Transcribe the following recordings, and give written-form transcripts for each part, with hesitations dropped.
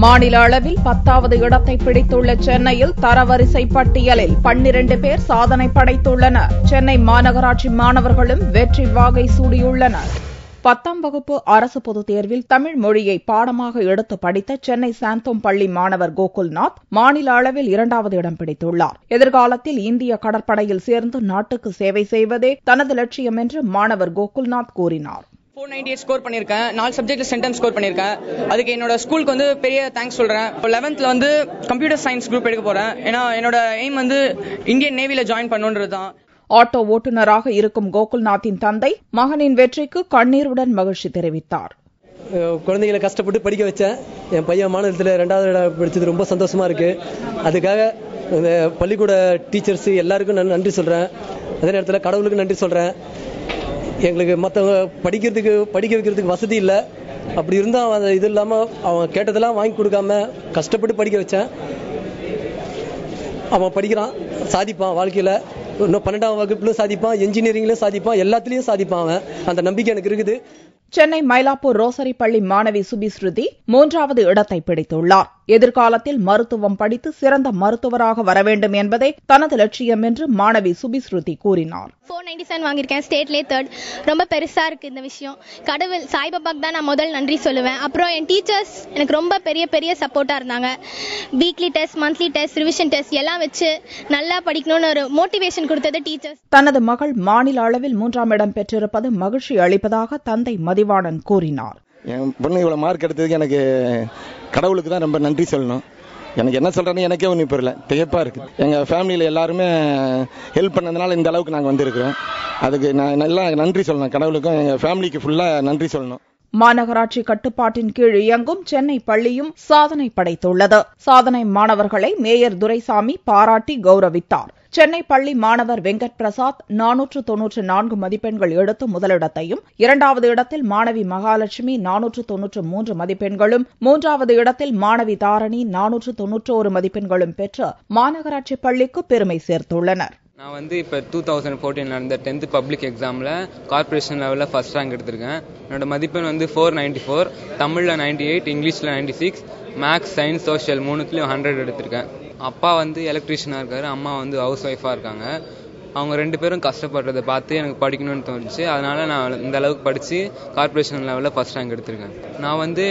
மாநில அளவில் 10வது இடத்தை பிடித்துள்ள சென்னையில் தரவரிசை பட்டியலில் 12 பேர் சாதனை படைத்துள்ளனர். சென்னை மாநகராட்சி மாணவர்களும் வெற்றி வாகை சூடியுள்ளனர். 10ஆம் வகுப்பு அரசு பொதுத் தேர்வில் தமிழ் மொழியை பாடமாக எடுத்து படித்த சென்னை சாந்தோம் பள்ளி மாணவர் கோகுல்நாத் மாநில அளவில் 2வது இடம் பிடித்துள்ளார். எதிர்காலத்தில் இந்திய கடற்படையில் சேர்ந்து நாட்டுக்கு சேவை செய்வதே தனது லட்சியம் என்று மாணவர் கோகுல்நாத் கூறினார். 498 ஸ்கோர் பண்ணிருக்கேன். 4 சப்ஜெக்ட்ல சென்டம் ஸ்கோர் பண்ணிருக்கேன். அதுக்கு என்னோட ஸ்கூலுக்கு வந்து பெரிய தேங்க்ஸ் சொல்றேன். 11th வந்து கம்ப்யூட்டர் சயின்ஸ் குரூப் எடுக்க போறேன். ஏன்னா என்னோட எய்ம் வந்து இந்தியன் நேவில ஜாயின் பண்ணணும்ன்றதுதான். ஆட்டோ ஓட்டுநராக இருக்கும் கோகுல்நாத்தின் தந்தை மகனின் வெற்றிக்கு கண்ணீருடன் மகிழ்ச்சி தெரிவித்தார். குழந்தைகளை கஷ்டப்பட்டு படிக்க வச்சேன். என் பையன் மாநிலத்தில் 2வது இடம் படிச்சது ரொம்ப சந்தோஷமா இருக்கு. அதுக்காக இந்த பள்ளிக்கூட டீச்சர்ஸ் எல்லாருக்கும் நான் நன்றி சொல்றேன். அதே நேரத்தில் கடவுளுக்கு நன்றி சொல்றேன். எங்களுக்கு மற்றவங்க படிக்க வைக்கிறதுக்கு வசதி இல்லை. அப்படி இருந்தால் அவன் இது இல்லாமல் அவன் கேட்டதெல்லாம் வாங்கி கொடுக்காம கஷ்டப்பட்டு படிக்க வச்சேன். அவன் படிக்கிறான், சாதிப்பான் வாழ்க்கையில். இன்னும் 12ஆம் வகுப்புலையும் சாதிப்பான், என்ஜினியரிங்லையும் சாதிப்பான், எல்லாத்துலேயும் சாதிப்பான் அவன். அந்த நம்பிக்கை எனக்கு இருக்குது. சென்னை மயிலாப்பூர் ரோசரி பள்ளி மாணவி சுபிஸ்ருதி 3வது இடத்தை பிடித்துள்ளார். எதிர்காலத்தில் மருத்துவம் படித்து சிறந்த மருத்துவராக வர வேண்டும் என்பதே தனது லட்சியம் என்று மாணவி சுபிஸ்ருதி கூறினார். 497 வாங்கியிருக்கேன். ஸ்டேட்லேயே 3rd. ரொம்ப பெருசா இருக்கு இந்த விஷயம். கடவுள் சாய்பாபாக்கு தான் நான் முதல் நன்றி சொல்லுவேன். அப்புறம் என் டீச்சர்ஸ் எனக்கு ரொம்ப பெரிய சப்போர்ட்டா இருந்தாங்க. Weekly test, monthly test, revision test எல்லாம் வச்சு நல்லா படிக்கணும்னு ஒரு மோட்டிவேஷன் கொடுத்தது டீச்சர்ஸ். தனது மகள் மாநில அளவில் 3ஆம் இடம் பெற்றிருப்பது மகிழ்ச்சி அளிப்பதாக தந்தை மதிவாணன் கூறினார். என் பொண்ணு இவ்வளவு மார்க் எடுத்ததுக்கு எனக்கு கடவுளுக்கு தான் ரொம்ப நன்றி சொல்லணும். எனக்கு என்ன சொல்றேன்னு எனக்கே ஒன்றும் புரியல, திகைப்பா இருக்கு. எங்க ஃபேமிலியில எல்லாருமே ஹெல்ப் பண்ணதுனால இந்த அளவுக்கு நாங்கள் வந்திருக்கிறோம். அதுக்கு நான் நல்லா நன்றி சொல்லணும். கடவுளுக்கும் எங்க ஃபேமிலிக்கு ஃபுல்லா நன்றி சொல்லணும். மாநகராட்சி கட்டுப்பாட்டின் கீழ் இயங்கும் சென்னை பள்ளியும் சாதனை படைத்துள்ளது. சாதனை மாணவர்களை மேயர் துரைசாமி பாராட்டி கௌரவித்தார். சென்னை பள்ளி மாணவர் வெங்கட் பிரசாத் 494 மதிப்பெண்கள் எடுத்து முதலிடத்தையும், 2வது இடத்தில் மாணவி மகாலட்சுமி 493 மதிப்பெண்களும், 3வது இடத்தில் மாணவி தாரணி 491 மதிப்பெண்களும் பெற்று மாநகராட்சி பள்ளிக்கு பெருமை சேர்த்துள்ளனர். நான் வந்து இப்போ 2014 நடந்த 10th பப்ளிக் எக்ஸாமில் கார்பரேஷன் லெவலில் ஃபர்ஸ்ட் ரேங்க் எடுத்திருக்கேன். என்னோட மதிப்பெண் வந்து 494, தமிழில் 98, இங்கிலீஷில் 96, மேக்ஸ், சயின்ஸ், சோஷியல் 3த்துலையும் 100 எடுத்திருக்கேன். அப்பா வந்து எலக்ட்ரீஷியனாக இருக்காரு, அம்மா வந்து ஹவுஸ் ஒய்ஃபாக இருக்காங்க. அவங்க 2 பேரும் கஷ்டப்படுறதை பார்த்து எனக்கு படிக்கணும்னு தோணுச்சு. அதனால நான் இந்த அளவுக்கு படித்து கார்பரேஷன் லெவலில் ஃபர்ஸ்ட் ரேங்க் எடுத்திருக்கேன். நான் வந்து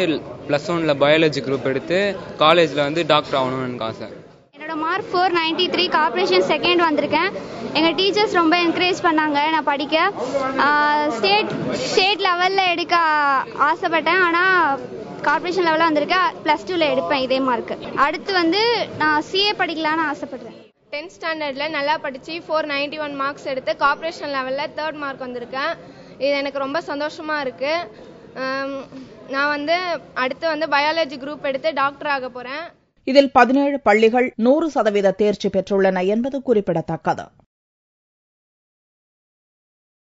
+1 பயாலஜி குரூப் எடுத்து காலேஜில் வந்து டாக்டர் ஆகணும்னு எனக்கு ஆசை. என்னோட மார்க் 493, கார்பரேஷன் 2nd வந்திருக்கேன். எங்கள் டீச்சர்ஸ் ரொம்ப என்கரேஜ் பண்ணாங்க நான் படிக்க. ஸ்டேட் லெவலில் எடுக்க ஆசைப்பட்டேன். ஆனால் கார்பரேஷன் லெவலில் வந்திருக்கேன். +2ல் எடுப்பேன் இதே மார்க். அடுத்து வந்து நான் CA படிக்கலான்னு ஆசைப்படுறேன். 10th ஸ்டாண்டர்டில் நல்லா படித்து 491 மார்க்ஸ் எடுத்து கார்பரேஷன் லெவலில் 3rd மார்க் வந்திருக்கேன். இது எனக்கு ரொம்ப சந்தோஷமாக இருக்குது. நான் வந்து அடுத்து வந்து பயாலஜி குரூப் எடுத்து டாக்டர் ஆக போகிறேன். இதில் 17 பள்ளிகள் 100% தேர்ச்சி பெற்றுள்ளன என்பது குறிப்பிடத்தக்கது.